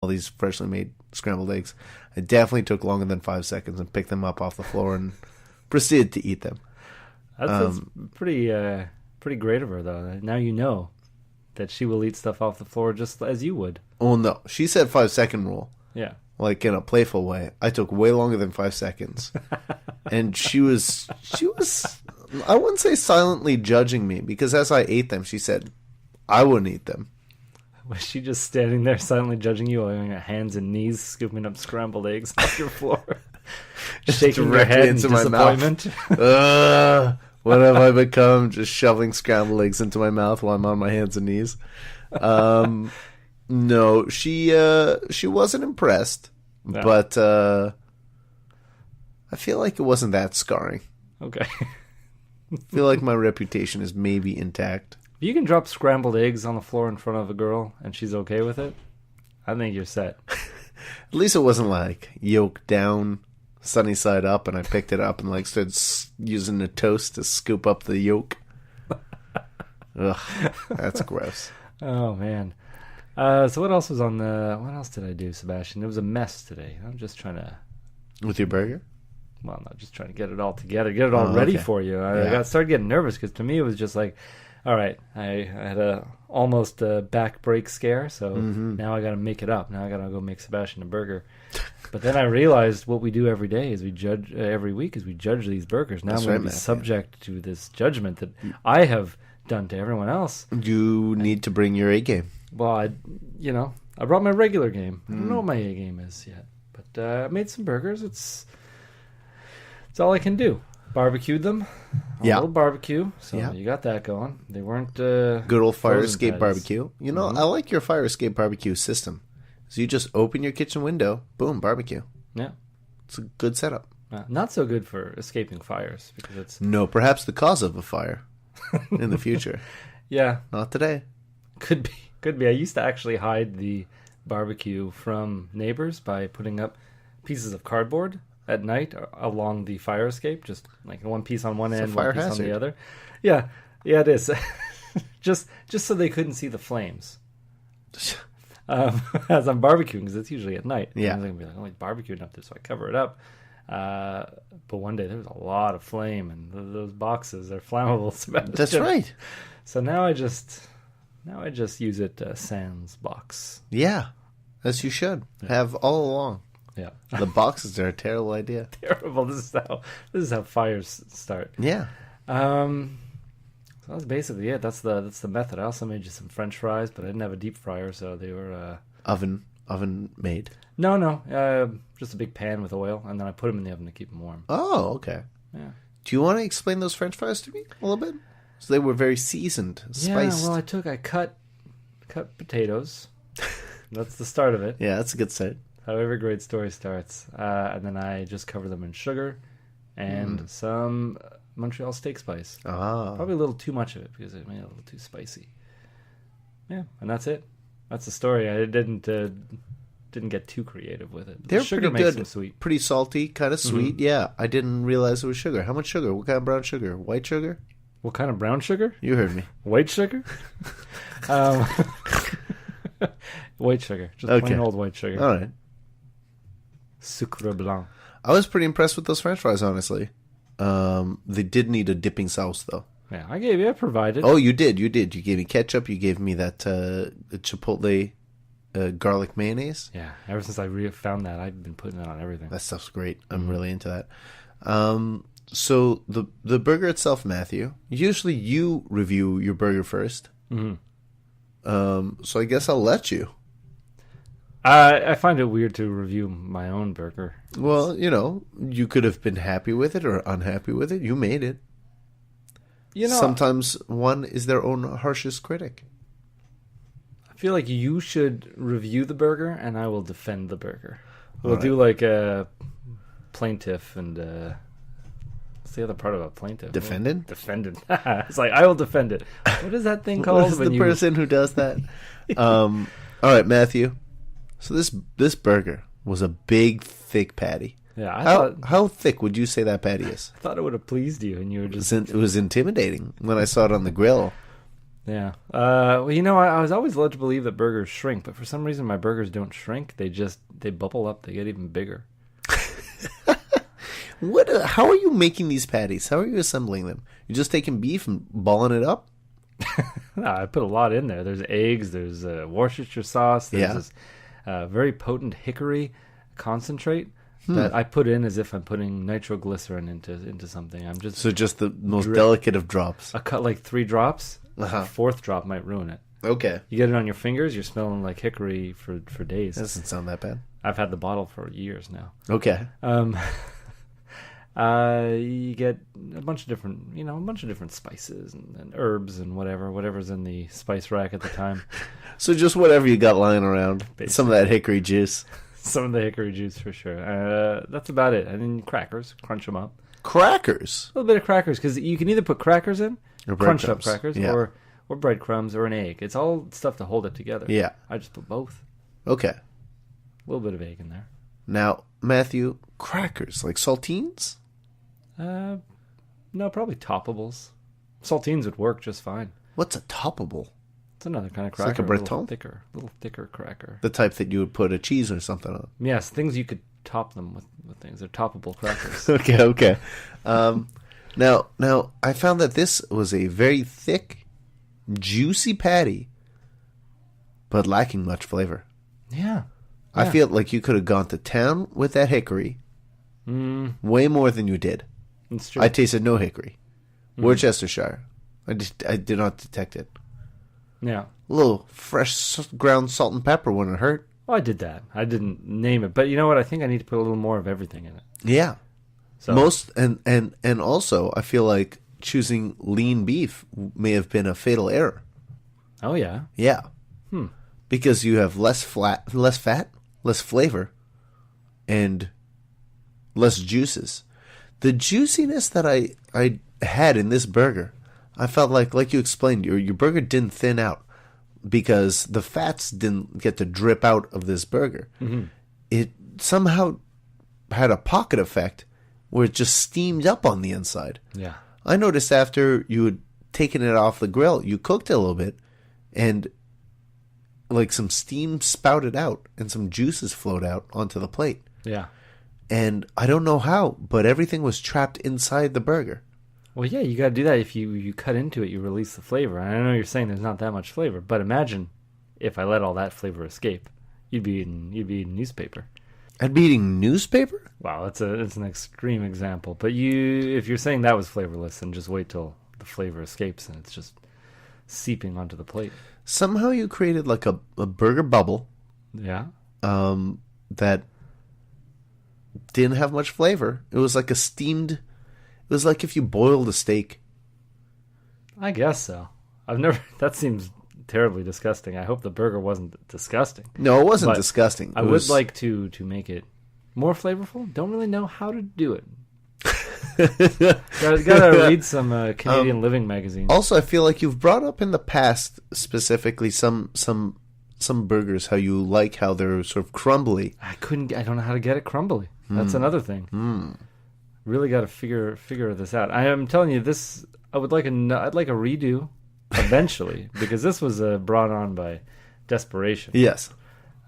all these freshly made scrambled eggs. I definitely took longer than 5 seconds and picked them up off the floor and proceeded to eat them. That's pretty great of her, though. Now you know that she will eat stuff off the floor just as you would. Oh, no. She said 5-second rule. Yeah. Like in a playful way. I took way longer than 5 seconds. And she was, I wouldn't say silently judging me, because as I ate them, she said, I wouldn't eat them. Was she just standing there silently judging you while on your hands and knees scooping up scrambled eggs off your floor? Shaking your head in disappointment? What have I become? Just shoveling scrambled eggs into my mouth while I'm on my hands and knees. No, she wasn't impressed, No. but I feel like it wasn't that scarring. Okay. I feel like my reputation is maybe intact. If you can drop scrambled eggs on the floor in front of a girl and she's okay with it, I think you're set. At least it wasn't like yolk down, sunny side up, and I picked it up and like started using the toast to scoop up the yolk. Ugh, that's gross. Oh man. So what else was on the? What else did I do, Sebastian? It was a mess today. I'm just trying to. With your burger? Well, I'm not just trying to get it all together, get it all ready for you. I started getting nervous because to me it was just like, all right, I had almost a back break scare, so now I got to make it up. Now I got to go make Sebastian a burger. But then I realized what we do every day is we judge every week is we judge these burgers. Now I'm going to be subject to this judgment that I have done to everyone else. You need to bring your A game. Well, I brought my regular game. I don't know what my A game is yet, but I made some burgers. It's all I can do. Barbecued them. A little barbecue. So you got that going. They weren't good old fire escape patties. barbecue. You know, I like your fire escape barbecue system. So you just open your kitchen window, boom, barbecue. Yeah. It's a good setup. Not so good for escaping fires because it's No, perhaps the cause of a fire in the future. Yeah. Not today. Could be. I used to actually hide the barbecue from neighbors by putting up pieces of cardboard at night along the fire escape, just like one piece on one end, one piece on the other. Yeah, it is. just so they couldn't see the flames. As I'm barbecuing, because it's usually at night. Yeah. I'm going to be like, oh, it's barbecuing up there, so I cover it up. But one day there was a lot of flame, and those boxes are flammable. Sebastian. That's right. So now I just use it sans box. Yeah, as you should have all along. Yeah, the boxes are a terrible idea. Terrible. This is how fires start. Yeah. So that's basically it. That's the method. I also made you some French fries, but I didn't have a deep fryer, so they were oven made. No, just a big pan with oil, and then I put them in the oven to keep them warm. Oh, okay. Yeah. Do you want to explain those French fries to me a little bit? So they were very seasoned, spiced. Yeah, well, I cut potatoes. That's the start of it. Yeah, that's a good start. How every great story starts. And then I just cover them in sugar and some Montreal steak spice. Ah. Probably a little too much of it because it made it a little too spicy. Yeah, and that's it. That's the story. I didn't get too creative with it. They're sugar pretty makes good. them sweet. Pretty salty, kind of sweet. Yeah, I didn't realize it was sugar. How much sugar? What kind of brown sugar? White sugar? What kind of brown sugar? You heard me. White sugar? White sugar. Just plain old white sugar. All right. Sucre blanc. I was pretty impressed with those French fries, honestly. They did need a dipping sauce, though. Yeah, I provided. Oh, you did. You gave me ketchup. You gave me that Chipotle garlic mayonnaise. Yeah, ever since I found that, I've been putting it on everything. That stuff's great. I'm really into that. So the burger itself, Matthew, usually you review your burger first. Mm-hmm. So I guess I'll let you. I find it weird to review my own burger. Well, you could have been happy with it or unhappy with it. You made it. Sometimes one is their own harshest critic. I feel like you should review the burger, and I will defend the burger. We'll do like a plaintiff and... what's the other part about plaintiff? Defendant? Defendant. It's like, I will defend it. What is that thing called? What is the person who does that? All right, Matthew. So this burger was a big, thick patty. Yeah, how thick would you say that patty is? I thought it would have pleased you, and you were just... It was intimidating when I saw it on the grill. Yeah. Well, I was always led to believe that burgers shrink, but for some reason my burgers don't shrink. They bubble up. They get even bigger. How are you making these patties? How are you assembling them? You just taking beef and balling it up? No, I put a lot in there. There's eggs. There's Worcestershire sauce. There's this very potent hickory concentrate that I put in as if I'm putting nitroglycerin into something. So just the most delicate of drops. I cut like 3 drops. A fourth drop might ruin it. Okay. You get it on your fingers, you're smelling like hickory for days. That doesn't sound that bad. I've had the bottle for years now. Okay. You get a bunch of different spices and herbs and whatever's in the spice rack at the time. So just whatever you got lying around. Basically. Some of that hickory juice. Some of the hickory juice for sure. That's about it. And then crackers, crunch them up. Crackers? A little bit of crackers, because you can either put crackers in, or crunched up crackers, or breadcrumbs, or an egg. It's all stuff to hold it together. Yeah. I just put both. Okay. A little bit of egg in there. Now, Matthew, crackers, like saltines? No, probably toppables. Saltines would work just fine. What's a toppable? It's another kind of cracker. It's like a breton? Little thicker cracker. The type that you would put a cheese or something on. Yes, things you could top them with things. They're toppable crackers. Okay. Now, I found that this was a very thick, juicy patty, but lacking much flavor. Yeah. I feel like you could have gone to town with that hickory way more than you did. It's true. I tasted no hickory. Worcestershire. I did not detect it. Yeah. A little fresh ground salt and pepper wouldn't hurt. Oh, I did that. I didn't name it, but you know what? I think I need to put a little more of everything in it. Yeah. So. And also, I feel like choosing lean beef may have been a fatal error. Oh yeah. Yeah. Because you have less fat, less flavor, and less juices. The juiciness that I had in this burger, I felt like you explained, your burger didn't thin out because the fats didn't get to drip out of this burger. Mm-hmm. It somehow had a pocket effect where it just steamed up on the inside. Yeah. I noticed after you had taken it off the grill, you cooked it a little bit, and like some steam spouted out and some juices flowed out onto the plate. Yeah. And I don't know how, but everything was trapped inside the burger. Well, yeah, you got to do that. If you cut into it, you release the flavor. And I know you're saying there's not that much flavor, but imagine if I let all that flavor escape. You'd be eating newspaper. I'd be eating newspaper? Wow, it's an extreme example. But if you're saying that was flavorless, then just wait till the flavor escapes and it's just seeping onto the plate. Somehow you created like a burger bubble. Yeah. That didn't have much flavor. It was like it was like if you boiled a steak. I guess so. That seems terribly disgusting. I hope the burger wasn't disgusting. No, it wasn't disgusting. I would like to make it more flavorful. Don't really know how to do it. Gotta read some Canadian Living magazine. Also, I feel like you've brought up in the past specifically some burgers how you like how they're sort of crumbly. I don't know how to get it crumbly. That's another thing. Really got to figure this out. I am telling you this. I'd like a redo eventually because this was brought on by desperation. Yes.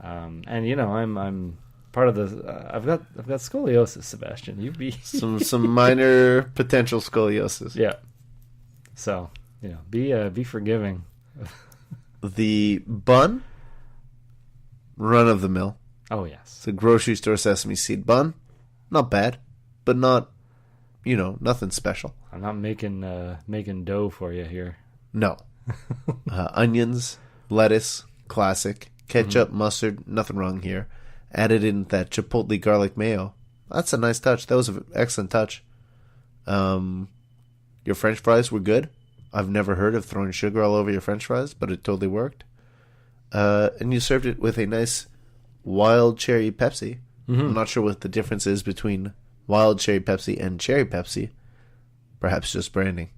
And I'm part of the. I've got scoliosis, Sebastien. You be some minor potential scoliosis. Yeah. So be forgiving. The bun, run of the mill. Oh yes, it's a grocery store sesame seed bun. Not bad, but not, nothing special. I'm not making dough for you here. No. Onions, lettuce, classic. Ketchup, mustard, nothing wrong here. Added in that chipotle garlic mayo. That's a nice touch. That was an excellent touch. Your French fries were good. I've never heard of throwing sugar all over your French fries, but it totally worked. And you served it with a nice wild cherry Pepsi. Mm-hmm. I'm not sure what the difference is between wild cherry Pepsi and cherry Pepsi. Perhaps just branding.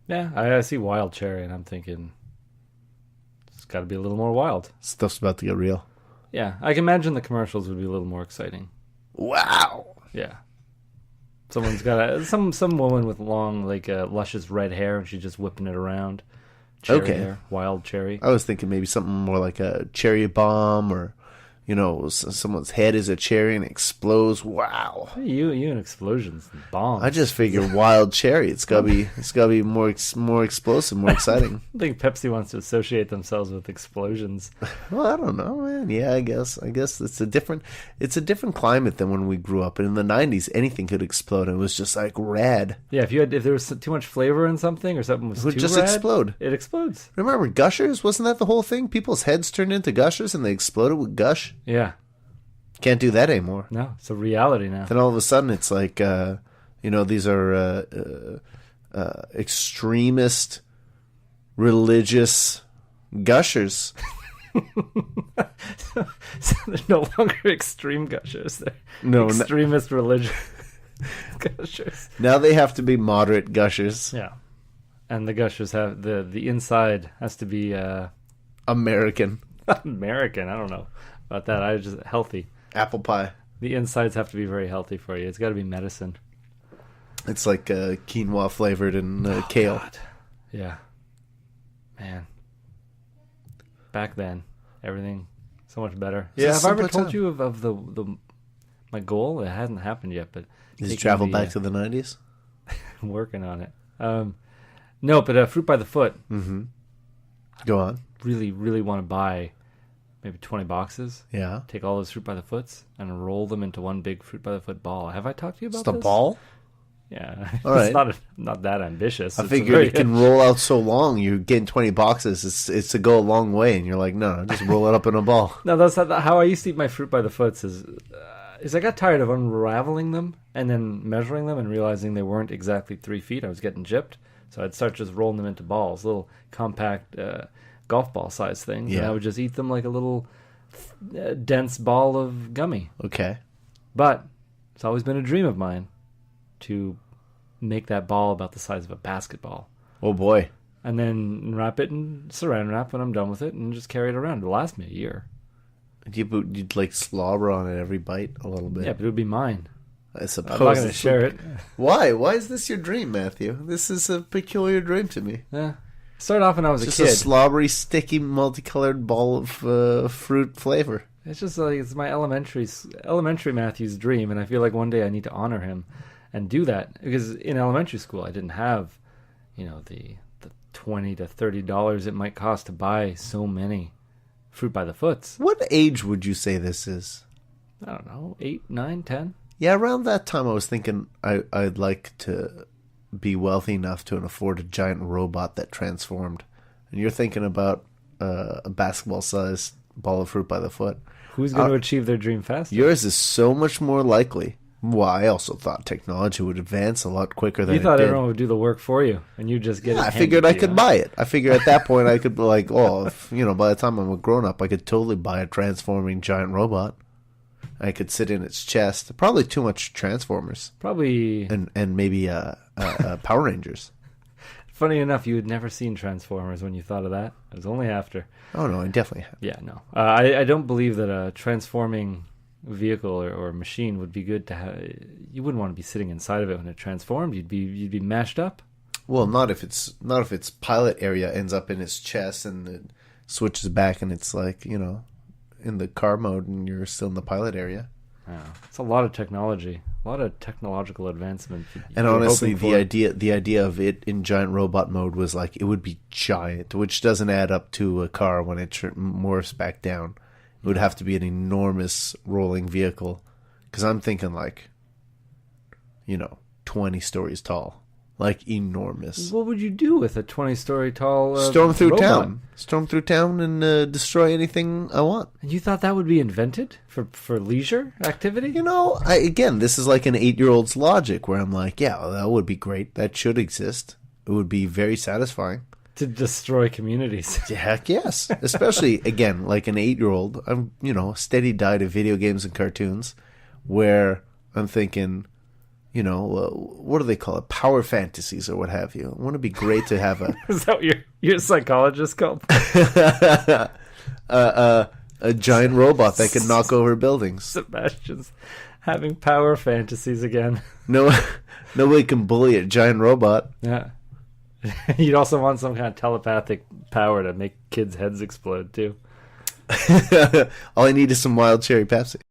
Yeah, I see wild cherry, and I'm thinking it's got to be a little more wild. Stuff's about to get real. Yeah, I can imagine the commercials would be a little more exciting. Wow. Yeah. Someone's got some woman with long, luscious red hair, and she's just whipping it around. cherry Okay. there, wild cherry. I was thinking maybe something more like a cherry bomb, or someone's head is a cherry and explodes. Wow. You and explosions and bombs. I just figure wild cherry. It's gotta be more explosive, more exciting. I think Pepsi wants to associate themselves with explosions. Well, I don't know, man. Yeah, I guess it's a different climate than when we grew up. And in the 90s, anything could explode. It was just like rad. Yeah, if there was too much flavor in something or something was It would too just rad, explode. It explodes. Remember Gushers? Wasn't that the whole thing? People's heads turned into Gushers and they exploded with gush. Yeah. Can't do that anymore. No, it's a reality now. Then all of a sudden it's like, these are extremist religious gushers. So they're no longer extreme gushers. They're extremist religious gushers. Now they have to be moderate gushers. Yeah. And the gushers have the inside has to be American. American. I don't know about that. I just healthy. Apple pie. The insides have to be very healthy for you. It's got to be medicine. It's like quinoa flavored and kale. God. Yeah. Man. Back then, everything so much better. Yeah. Have I ever told you of the my goal? It hasn't happened yet, but is travel back to the 90s? I'm working on it. No, but fruit by the foot. Mm-hmm. Go on. Really, really want to buy maybe 20 boxes. Yeah. Take all those fruit by the foots and roll them into one big fruit by the foot ball. Have I talked to you about this? Just a ball? Yeah. All right. It's not that ambitious. I figured it can roll out so long. You're getting 20 boxes. It's to go a long way. And you're like, no, just roll it up in a ball. No, that's not how I used to eat my fruit by the foots is I got tired of unraveling them and then measuring them and realizing they weren't exactly 3 feet. I was getting gypped. So I'd start just rolling them into balls, little compact golf ball size things. Yeah. And I would just eat them like a little dense ball of gummy. Okay. But it's always been a dream of mine to make that ball about the size of a basketball. Oh, boy. And then wrap it in saran wrap when I'm done with it and just carry it around. It'll last me a year. You'd like slobber on it every bite a little bit. Yeah, but it would be mine. I suppose. I'm not going to share it. Why? Why is this your dream, Matthew? This is a peculiar dream to me. Yeah. Started off when I was a kid. Just a slobbery, sticky, multicolored ball of fruit flavor. It's just like it's my elementary Matthew's dream, and I feel like one day I need to honor him and do that because in elementary school I didn't have, the $20 to $30 it might cost to buy so many fruit by the foots. What age would you say this is? I don't know, 8, 9, 10. Yeah, around that time I was thinking I'd like to be wealthy enough to afford a giant robot that transformed. And you're thinking about a basketball-sized ball of fruit by the foot. Who's going to achieve their dream faster? Yours is so much more likely. Well, I also thought technology would advance a lot quicker than it did. You thought everyone would do the work for you, and you just get it. I figured I could buy it. I figured at that point I could be like, by the time I'm a grown-up, I could totally buy a transforming giant robot. I could sit in its chest. Probably too much Transformers. Probably. And maybe Power Rangers. Funny enough, you had never seen Transformers when you thought of that. It was only after. Oh, no, I definitely have. Yeah, no. I don't believe that a transforming vehicle or machine would be good to have. You wouldn't want to be sitting inside of it when it transformed. You'd be mashed up. Well, not if its pilot area ends up in its chest and it switches back and it's like, in the car mode and you're still in the pilot area. Yeah, it's a lot of technology, a lot of technological advancement. And honestly, the idea of it in giant robot mode was like it would be giant, which doesn't add up to a car when it morphs back down. It would have to be an enormous rolling vehicle, because I'm thinking like, 20 stories tall, like enormous. What would you do with a 20-story tall storm through robot? Storm through town and destroy anything I want. And you thought that would be invented for leisure activity? Again, this is like an 8-year-old's logic where I'm like, yeah, well, that would be great. That should exist. It would be very satisfying. To destroy communities. Heck yes. Especially, again, like an 8-year-old. I'm, steady diet of video games and cartoons where I'm thinking, what do they call it? Power fantasies or what have you. Wouldn't it be great to have a... Is that what your psychologist called? A giant robot that can knock over buildings. Sebastian's having power fantasies again. No, nobody can bully a giant robot. Yeah. You'd also want some kind of telepathic power to make kids' heads explode too. All I need is some wild cherry Pepsi.